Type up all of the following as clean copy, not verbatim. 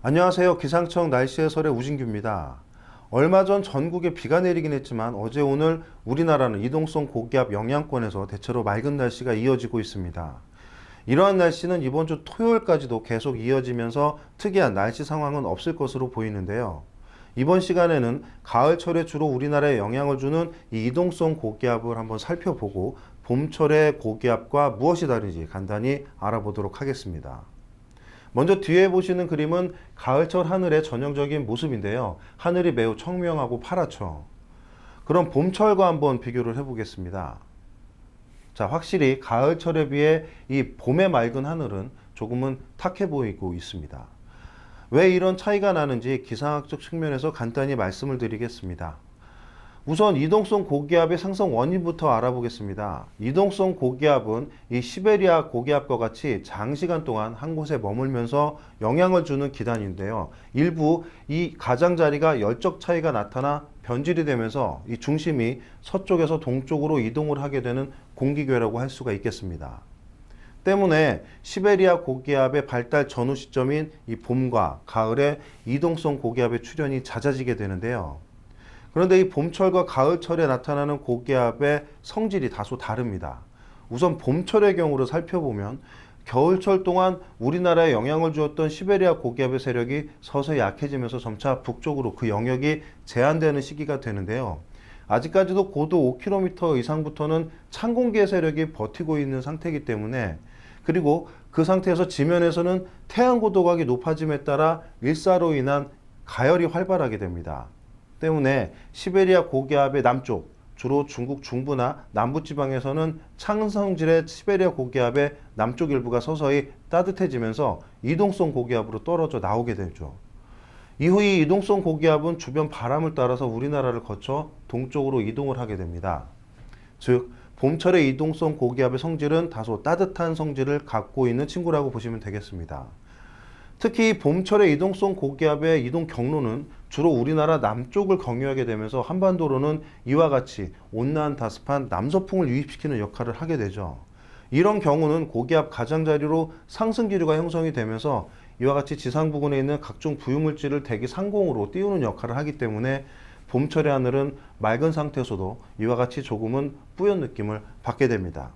안녕하세요. 기상청 날씨 해설의 우진규입니다. 얼마 전 전국에 비가 내리긴 했지만 어제 오늘 우리나라는 이동성 고기압 영향권에서 대체로 맑은 날씨가 이어지고 있습니다. 이러한 날씨는 이번 주 토요일까지도 계속 이어지면서 특이한 날씨 상황은 없을 것으로 보이는데요. 이번 시간에는 가을철에 주로 우리나라에 영향을 주는 이 이동성 고기압을 한번 살펴보고 봄철의 고기압과 무엇이 다른지 간단히 알아보도록 하겠습니다. 먼저 뒤에 보시는 그림은 가을철 하늘의 전형적인 모습인데요. 하늘이 매우 청명하고 파랗죠. 그럼 봄철과 한번 비교를 해보겠습니다. 자, 확실히 가을철에 비해 이 봄의 맑은 하늘은 조금은 탁해 보이고 있습니다. 왜 이런 차이가 나는지 기상학적 측면에서 간단히 말씀을 드리겠습니다. 우선 이동성 고기압의 상승 원인부터 알아보겠습니다. 이동성 고기압은 이 시베리아 고기압과 같이 장시간 동안 한 곳에 머물면서 영향을 주는 기단인데요. 일부 이 가장자리가 열적 차이가 나타나 변질이 되면서 이 중심이 서쪽에서 동쪽으로 이동을 하게 되는 공기괴라고 할 수가 있겠습니다. 때문에 시베리아 고기압의 발달 전후 시점인 이 봄과 가을에 이동성 고기압의 출현이 잦아지게 되는데요. 그런데 이 봄철과 가을철에 나타나는 고기압의 성질이 다소 다릅니다. 우선 봄철의 경우를 살펴보면 겨울철 동안 우리나라에 영향을 주었던 시베리아 고기압의 세력이 서서히 약해지면서 점차 북쪽으로 그 영역이 제한되는 시기가 되는데요. 아직까지도 고도 5km 이상부터는 찬 공기의 세력이 버티고 있는 상태이기 때문에, 그리고 그 상태에서 지면에서는 태양 고도각이 높아짐에 따라 일사로 인한 가열이 활발하게 됩니다. 때문에 시베리아 고기압의 남쪽, 주로 중국 중부나 남부지방에서는 창성질의 시베리아 고기압의 남쪽 일부가 서서히 따뜻해지면서 이동성 고기압으로 떨어져 나오게 되죠. 이후 이 이동성 고기압은 주변 바람을 따라서 우리나라를 거쳐 동쪽으로 이동을 하게 됩니다. 즉, 봄철의 이동성 고기압의 성질은 다소 따뜻한 성질을 갖고 있는 친구라고 보시면 되겠습니다. 특히 봄철의 이동성 고기압의 이동 경로는 주로 우리나라 남쪽을 경유하게 되면서 한반도로는 이와 같이 온난 다습한 남서풍을 유입시키는 역할을 하게 되죠. 이런 경우는 고기압 가장자리로 상승 기류가 형성이 되면서 이와 같이 지상 부근에 있는 각종 부유물질을 대기 상공으로 띄우는 역할을 하기 때문에 봄철의 하늘은 맑은 상태에서도 이와 같이 조금은 뿌연 느낌을 받게 됩니다.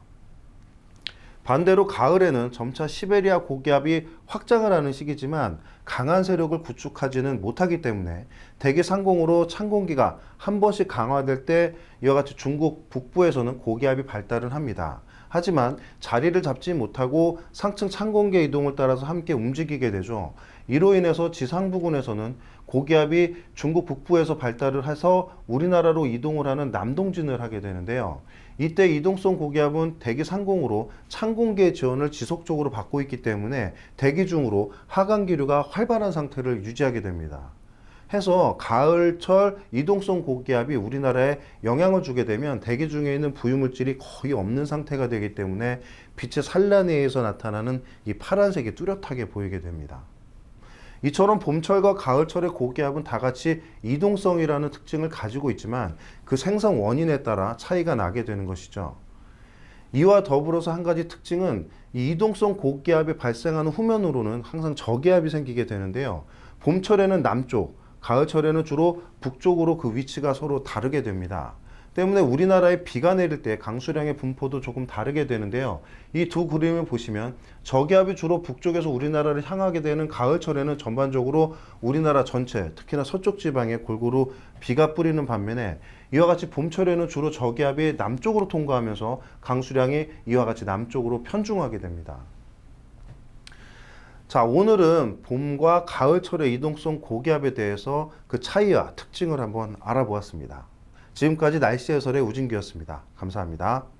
반대로 가을에는 점차 시베리아 고기압이 확장을 하는 시기지만 강한 세력을 구축하지는 못하기 때문에 대기 상공으로 찬 공기가 한 번씩 강화될 때 이와 같이 중국 북부에서는 고기압이 발달을 합니다. 하지만 자리를 잡지 못하고 상층 찬 공기의 이동을 따라서 함께 움직이게 되죠. 이로 인해서 지상 부근에서는 고기압이 중국 북부에서 발달을 해서 우리나라로 이동을 하는 남동진을 하게 되는데요. 이때 이동성 고기압은 대기 상공으로 찬 공기의 지원을 지속적으로 받고 있기 때문에 대기 중으로 하강 기류가 활발한 상태를 유지하게 됩니다. 해서 가을철 이동성 고기압이 우리나라에 영향을 주게 되면 대기 중에 있는 부유물질이 거의 없는 상태가 되기 때문에 빛의 산란에 의해서 나타나는 이 파란색이 뚜렷하게 보이게 됩니다. 이처럼 봄철과 가을철의 고기압은 다 같이 이동성이라는 특징을 가지고 있지만 그 생성 원인에 따라 차이가 나게 되는 것이죠. 이와 더불어서 한 가지 특징은 이 이동성 고기압이 발생하는 후면으로는 항상 저기압이 생기게 되는데요. 봄철에는 남쪽, 가을철에는 주로 북쪽으로 그 위치가 서로 다르게 됩니다. 때문에 우리나라에 비가 내릴 때 강수량의 분포도 조금 다르게 되는데요. 이 두 그림을 보시면 저기압이 주로 북쪽에서 우리나라를 향하게 되는 가을철에는 전반적으로 우리나라 전체, 특히나 서쪽 지방에 골고루 비가 뿌리는 반면에 이와 같이 봄철에는 주로 저기압이 남쪽으로 통과하면서 강수량이 이와 같이 남쪽으로 편중하게 됩니다. 자, 오늘은 봄과 가을철의 이동성 고기압에 대해서 그 차이와 특징을 한번 알아보았습니다. 지금까지 날씨 해설의 우진규였습니다. 감사합니다.